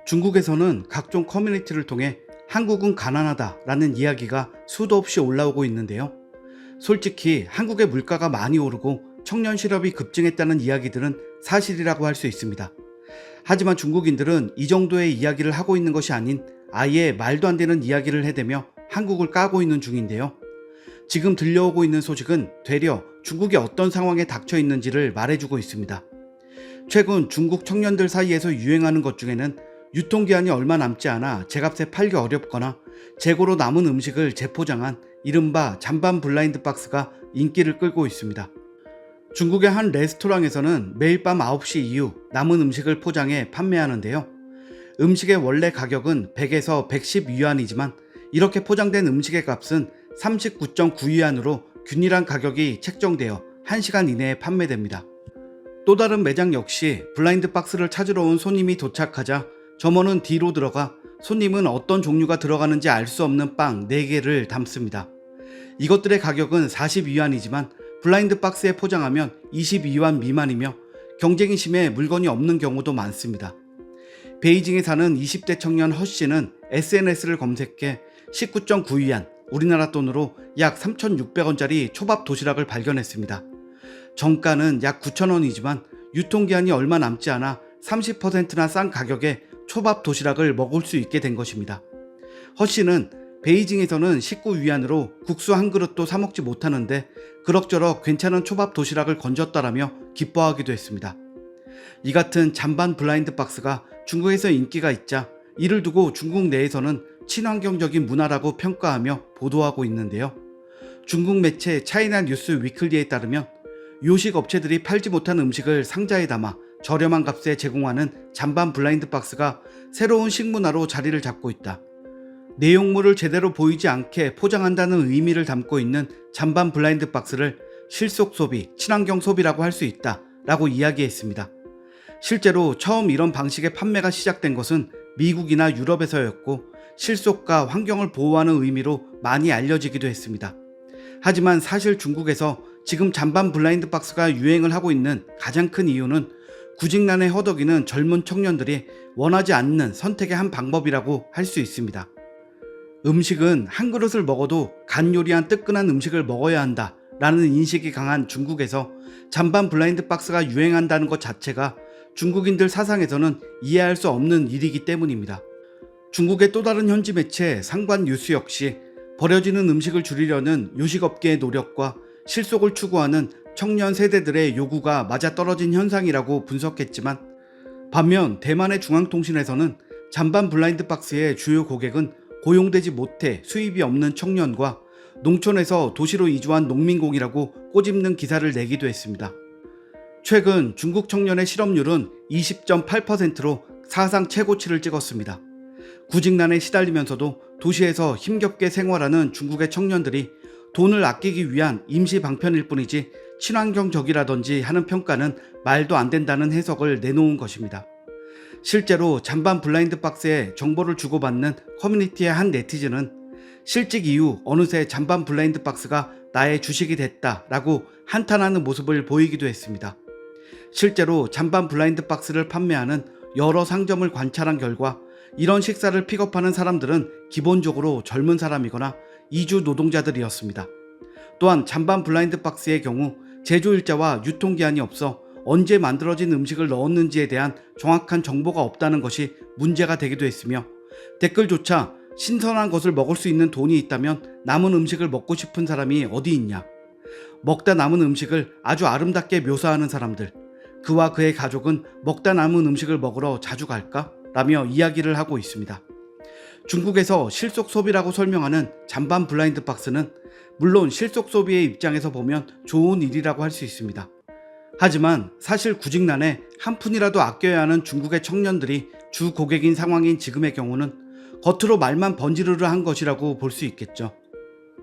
중국에서는 각종 커뮤니티를 통해 한국은 가난하다라는 이야기가 수도 없이 올라오고 있는데요. 솔직히 한국의 물가가 많이 오르고 청년 실업이 급증했다는 이야기들은 사실이라고 할 수 있습니다. 하지만 중국인들은 이 정도의 이야기를 하고 있는 것이 아닌 아예 말도 안 되는 이야기를 해대며 한국을 까고 있는 중인데요. 지금 들려오고 있는 소식은 되려 중국이 어떤 상황에 닥쳐 있는지를 말해주고 있습니다. 최근 중국 청년들 사이에서 유행하는 것 중에는 유통기한이 얼마 남지 않아 제값에 팔기 어렵거나 재고로 남은 음식을 재포장한 이른바 잔반 블라인드 박스가 인기를 끌고 있습니다. 중국의 한 레스토랑에서는 매일 밤 9시 이후 남은 음식을 포장해 판매하는데요. 음식의 원래 가격은 100에서 110위안이지만 이렇게 포장된 음식의 값은 39.9위안으로 균일한 가격이 책정되어 1시간 이내에 판매됩니다. 또 다른 매장 역시 블라인드 박스를 찾으러 온 손님이 도착하자 점원은 뒤로 들어가 손님은 어떤 종류가 들어가는지 알 수 없는 빵 4개를 담습니다. 이것들의 가격은 40위안이지만 블라인드 박스에 포장하면 22위안 미만이며 경쟁이 심해 물건이 없는 경우도 많습니다. 베이징에 사는 20대 청년 허씨는 SNS를 검색해 19.9위안, 우리나라 돈으로 약 3,600원짜리 초밥 도시락을 발견했습니다. 정가는 약 9,000원이지만 유통기한이 얼마 남지 않아 30%나 싼 가격에 초밥 도시락을 먹을 수 있게 된 것입니다. 허씨는 베이징에서는 19위안으로 국수 한 그릇도 사 먹지 못하는데 그럭저럭 괜찮은 초밥 도시락을 건졌다라며 기뻐하기도 했습니다. 이 같은 잔반 블라인드 박스가 중국에서 인기가 있자 이를 두고 중국 내에서는 친환경적인 문화라고 평가하며 보도하고 있는데요. 중국 매체 차이나 뉴스 위클리에 따르면 요식 업체들이 팔지 못한 음식을 상자에 담아 저렴한 값에 제공하는 잔반 블라인드 박스가 새로운 식문화로 자리를 잡고 있다. 내용물을 제대로 보이지 않게 포장한다는 의미를 담고 있는 잔반 블라인드 박스를 실속 소비, 친환경 소비라고 할 수 있다 라고 이야기했습니다. 실제로 처음 이런 방식의 판매가 시작된 것은 미국이나 유럽에서였고 실속과 환경을 보호하는 의미로 많이 알려지기도 했습니다. 하지만 사실 중국에서 지금 잔반 블라인드 박스가 유행을 하고 있는 가장 큰 이유는 구직난에 허덕이는 젊은 청년들이 원하지 않는 선택의 한 방법이라고 할 수 있습니다. 음식은 한 그릇을 먹어도 간 요리한 뜨끈한 음식을 먹어야 한다 라는 인식이 강한 중국에서 잔반 블라인드 박스가 유행한다는 것 자체가 중국인들 사상에서는 이해할 수 없는 일이기 때문입니다. 중국의 또 다른 현지 매체 상관 뉴스 역시 버려지는 음식을 줄이려는 요식업계의 노력과 실속을 추구하는 청년 세대들의 요구가 맞아떨어진 현상이라고 분석했지만 반면 대만의 중앙통신에서는 잔반 블라인드 박스의 주요 고객은 고용되지 못해 수입이 없는 청년과 농촌에서 도시로 이주한 농민공이라고 꼬집는 기사를 내기도 했습니다. 최근 중국 청년의 실업률은 20.8%로 사상 최고치를 찍었습니다. 구직난에 시달리면서도 도시에서 힘겹게 생활하는 중국의 청년들이 돈을 아끼기 위한 임시 방편일 뿐이지 친환경적이라든지 하는 평가는 말도 안 된다는 해석을 내놓은 것입니다. 실제로 잔반 블라인드 박스에 정보를 주고받는 커뮤니티의 한 네티즌은 실직 이후 어느새 잔반 블라인드 박스가 나의 주식이 됐다라고 한탄하는 모습을 보이기도 했습니다. 실제로 잔반 블라인드 박스를 판매하는 여러 상점을 관찰한 결과 이런 식사를 픽업하는 사람들은 기본적으로 젊은 사람이거나 이주 노동자들이었습니다. 또한 잔반 블라인드 박스의 경우 제조일자와 유통기한이 없어 언제 만들어진 음식을 넣었는지에 대한 정확한 정보가 없다는 것이 문제가 되기도 했으며 댓글조차 신선한 것을 먹을 수 있는 돈이 있다면 남은 음식을 먹고 싶은 사람이 어디 있냐, 먹다 남은 음식을 아주 아름답게 묘사하는 사람들, 그와 그의 가족은 먹다 남은 음식을 먹으러 자주 갈까? 라며 이야기를 하고 있습니다. 중국에서 실속 소비라고 설명하는 잔반 블라인드 박스는 물론 실속 소비의 입장에서 보면 좋은 일이라고 할 수 있습니다. 하지만 사실 구직난에 한 푼이라도 아껴야 하는 중국의 청년들이 주 고객인 상황인 지금의 경우는 겉으로 말만 번지르르 한 것이라고 볼 수 있겠죠.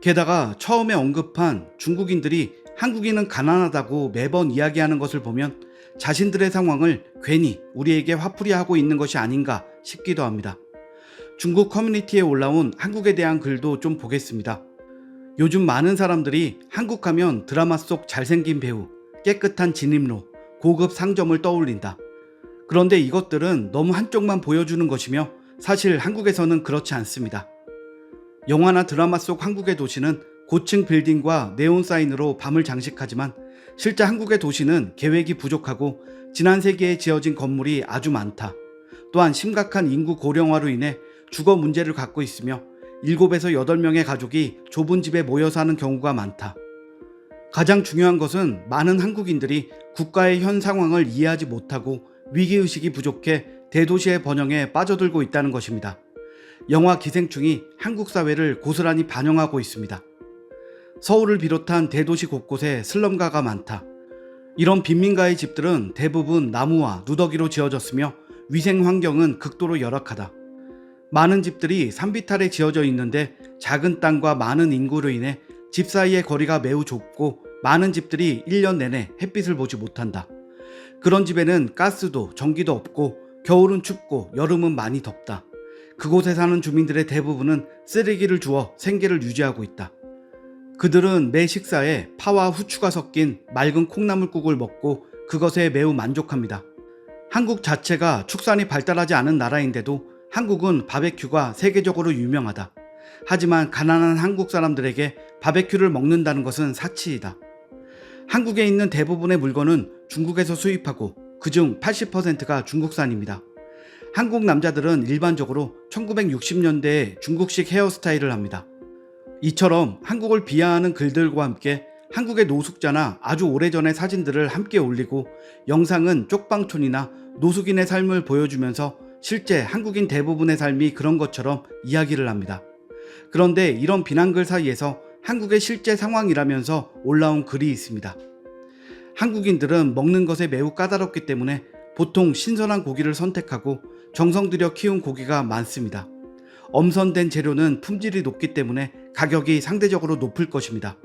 게다가 처음에 언급한 중국인들이 한국인은 가난하다고 매번 이야기하는 것을 보면 자신들의 상황을 괜히 우리에게 화풀이하고 있는 것이 아닌가 싶기도 합니다. 중국 커뮤니티에 올라온 한국에 대한 글도 좀 보겠습니다. 요즘 많은 사람들이 한국 하면 드라마 속 잘생긴 배우, 깨끗한 진입로, 고급 상점을 떠올린다. 그런데 이것들은 너무 한쪽만 보여주는 것이며 사실 한국에서는 그렇지 않습니다. 영화나 드라마 속 한국의 도시는 고층 빌딩과 네온 사인으로 밤을 장식하지만 실제 한국의 도시는 계획이 부족하고 지난 세기에 지어진 건물이 아주 많다. 또한 심각한 인구 고령화로 인해 주거 문제를 갖고 있으며 7에서 8명의 가족이 좁은 집에 모여 사는 경우가 많다. 가장 중요한 것은 많은 한국인들이 국가의 현 상황을 이해하지 못하고 위기의식이 부족해 대도시의 번영에 빠져들고 있다는 것입니다. 영화 기생충이 한국 사회를 고스란히 반영하고 있습니다. 서울을 비롯한 대도시 곳곳에 슬럼가가 많다. 이런 빈민가의 집들은 대부분 나무와 누더기로 지어졌으며 위생 환경은 극도로 열악하다. 많은 집들이 산비탈에 지어져 있는데 작은 땅과 많은 인구로 인해 집 사이의 거리가 매우 좁고 많은 집들이 1년 내내 햇빛을 보지 못한다. 그런 집에는 가스도 전기도 없고 겨울은 춥고 여름은 많이 덥다. 그곳에 사는 주민들의 대부분은 쓰레기를 주워 생계를 유지하고 있다. 그들은 매 식사에 파와 후추가 섞인 맑은 콩나물국을 먹고 그것에 매우 만족합니다. 한국 자체가 축산이 발달하지 않은 나라인데도 한국은 바베큐가 세계적으로 유명하다. 하지만 가난한 한국 사람들에게 바베큐를 먹는다는 것은 사치이다. 한국에 있는 대부분의 물건은 중국에서 수입하고 그중 80%가 중국산입니다. 한국 남자들은 일반적으로 1960년대에 중국식 헤어스타일을 합니다. 이처럼 한국을 비하하는 글들과 함께 한국의 노숙자나 아주 오래전의 사진들을 함께 올리고 영상은 쪽방촌이나 노숙인의 삶을 보여주면서 실제 한국인 대부분의 삶이 그런 것처럼 이야기를 합니다. 그런데 이런 비난글 사이에서 한국의 실제 상황이라면서 올라온 글이 있습니다. 한국인들은 먹는 것에 매우 까다롭기 때문에 보통 신선한 고기를 선택하고 정성 들여 키운 고기가 많습니다. 엄선된 재료는 품질이 높기 때문에 가격이 상대적으로 높을 것입니다.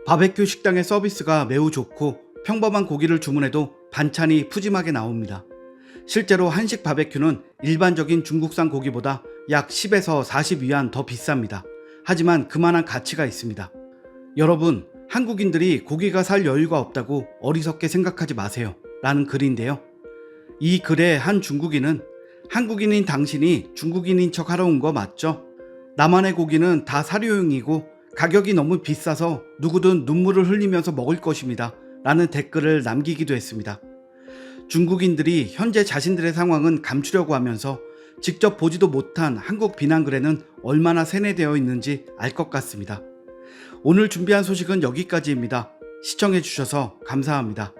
바베큐 식당의 서비스가 매우 좋고 평범한 고기를 주문해도 반찬이 푸짐하게 나옵니다. 실제로 한식 바베큐는 일반적인 중국산 고기보다 약 10에서 40위안 더 비쌉니다. 하지만 그만한 가치가 있습니다. 여러분, 한국인들이 고기가 살 여유가 없다고 어리석게 생각하지 마세요. 라는 글인데요. 이 글의 한 중국인은 한국인인 당신이 중국인인 척 하러 온 거 맞죠? 나만의 고기는 다 사료용이고 가격이 너무 비싸서 누구든 눈물을 흘리면서 먹을 것입니다. 라는 댓글을 남기기도 했습니다. 중국인들이 현재 자신들의 상황은 감추려고 하면서 직접 보지도 못한 한국 비난글에는 얼마나 세뇌되어 있는지 알 것 같습니다. 오늘 준비한 소식은 여기까지입니다. 시청해주셔서 감사합니다.